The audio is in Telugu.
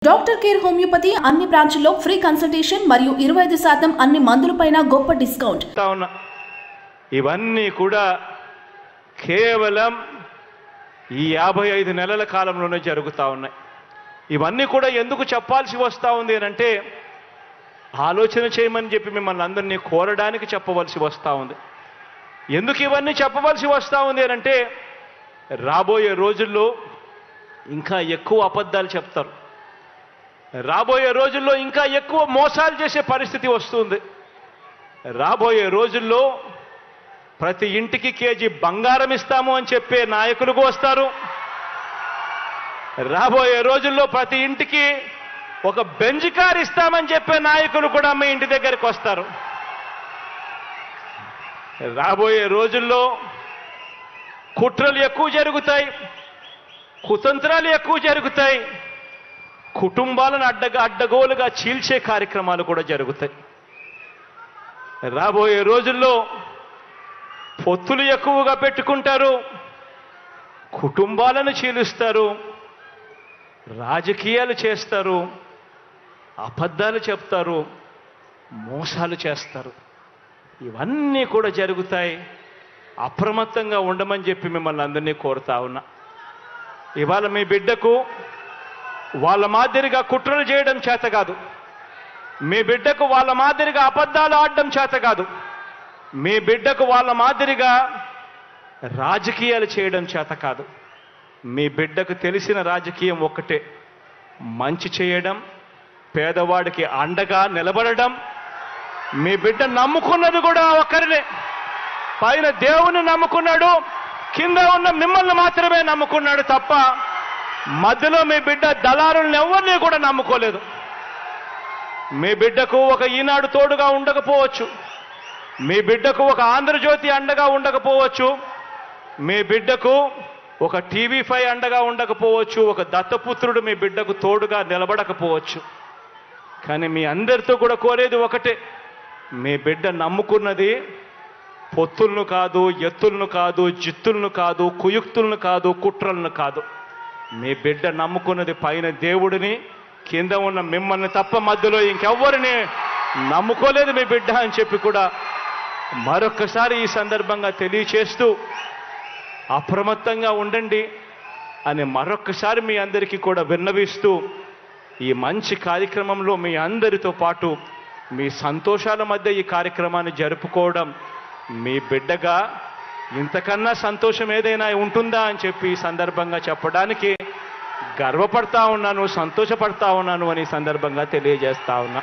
డాక్టర్ కేర్ హోమియోపతి అన్ని బ్రాంచ్ల్లో ఫ్రీ కన్సల్టేషన్ మరియు 25% అన్ని మందులపైన గొప్ప డిస్కౌంట్. ఇవన్నీ కూడా కేవలం ఈ 55 నెలల కాలంలోనే జరుగుతూ ఉన్నాయి. ఇవన్నీ కూడా ఎందుకు చెప్పాల్సి వస్తూ ఉంది అంటే ఆలోచన చేయమని చెప్పి మిమ్మల్ని అందరినీ కోరడానికి చెప్పవలసి వస్తూ ఉంది. ఎందుకు ఇవన్నీ చెప్పవలసి వస్తూ ఉంది అంటే రాబోయే రోజుల్లో ఇంకా ఎక్కువ అబద్ధాలు చెప్తారు. రాబోయే రోజుల్లో ఇంకా ఎక్కువ మోసాలు చేసే పరిస్థితి వస్తుంది. రాబోయే రోజుల్లో ప్రతి ఇంటికి కేజీ బంగారం ఇస్తాము అని చెప్పే నాయకులు వస్తారు. రాబోయే రోజుల్లో ప్రతి ఇంటికి ఒక బెంజ్ కార్ ఇస్తామని చెప్పే నాయకులు కూడా మీ ఇంటి దగ్గరికి వస్తారు. రాబోయే రోజుల్లో కుట్రలు ఎక్కువ జరుగుతాయి, కుతంత్రాలు ఎక్కువ జరుగుతాయి, కుటుంబాలను అడ్డగోలుగా చీల్చే కార్యక్రమాలు కూడా జరుగుతాయి. రాబోయే రోజుల్లో పొత్తులు ఎక్కువగా పెట్టుకుంటారు, కుటుంబాలను చీలుస్తారు, రాజకీయాలు చేస్తారు, అబద్ధాలు చెప్తారు, మోసాలు చేస్తారు. ఇవన్నీ కూడా జరుగుతాయి. అప్రమత్తంగా ఉండమని చెప్పి మిమ్మల్ని అందరినీ కోరుతా ఉన్నా. ఇవాళ మీ బిడ్డకు వాళ్ళ మాదిరిగా కుట్రలు చేయడం చేత కాదు, మీ బిడ్డకు వాళ్ళ మాదిరిగా అబద్ధాలు ఆడడం చేత కాదు, మీ బిడ్డకు వాళ్ళ మాదిరిగా రాజకీయాలు చేయడం చేత కాదు. మీ బిడ్డకు తెలిసిన రాజకీయం ఒక్కటే, మంచి చేయడం, పేదవాడికి అండగా నిలబడడం. మీ బిడ్డ నమ్ముకున్నది కూడా ఒక్కరినే, పైన దేవుని నమ్ముకున్నాడు, కింద ఉన్న మిమ్మల్ని మాత్రమే నమ్ముకున్నాడు తప్ప మధ్యలో మీ బిడ్డ దళారులను ఎవరిని కూడా నమ్ముకోలేదు. మీ బిడ్డకు ఒక ఈనాడు తోడుగా ఉండకపోవచ్చు, మీ బిడ్డకు ఒక ఆంధ్రజ్యోతి అండగా ఉండకపోవచ్చు, మీ బిడ్డకు ఒక టీవీ5 అండగా ఉండకపోవచ్చు, ఒక దత్తపుత్రుడు మీ బిడ్డకు తోడుగా నిలబడకపోవచ్చు. కానీ మీ అందరితో కూడా కోరేది ఒకటే, మీ బిడ్డ నమ్ముకున్నది పొత్తులను కాదు, ఎత్తులను కాదు, జిత్తులను కాదు, కుయుక్తులను కాదు, కుట్రలను కాదు. మీ బిడ్డ నమ్ముకున్నది పైన దేవుడిని, కింద ఉన్న మిమ్మల్ని తప్ప మధ్యలో ఇంకెవ్వరిని నమ్ముకోలేదు మీ బిడ్డ అని చెప్పి కూడా మరొక్కసారి ఈ సందర్భంగా తెలియచేస్తూ అప్రమత్తంగా ఉండండి అని మరొక్కసారి మీ అందరికీ కూడా విన్నవిస్తూ ఈ మంచి కార్యక్రమంలో మీ అందరితో పాటు మీ సంతోషాల మధ్య ఈ కార్యక్రమాన్ని జరుపుకోవడం మీ బిడ్డగా ఇంతకన్నా సంతోషం ఏదైనా ఉంటుందా అని చెప్పి ఈ సందర్భంగా చెప్పడానికి గర్వపడతా ఉన్నాను, సంతోషపడతా ఉన్నాను అని సందర్భంగా తెలియజేస్తా ఉన్నా.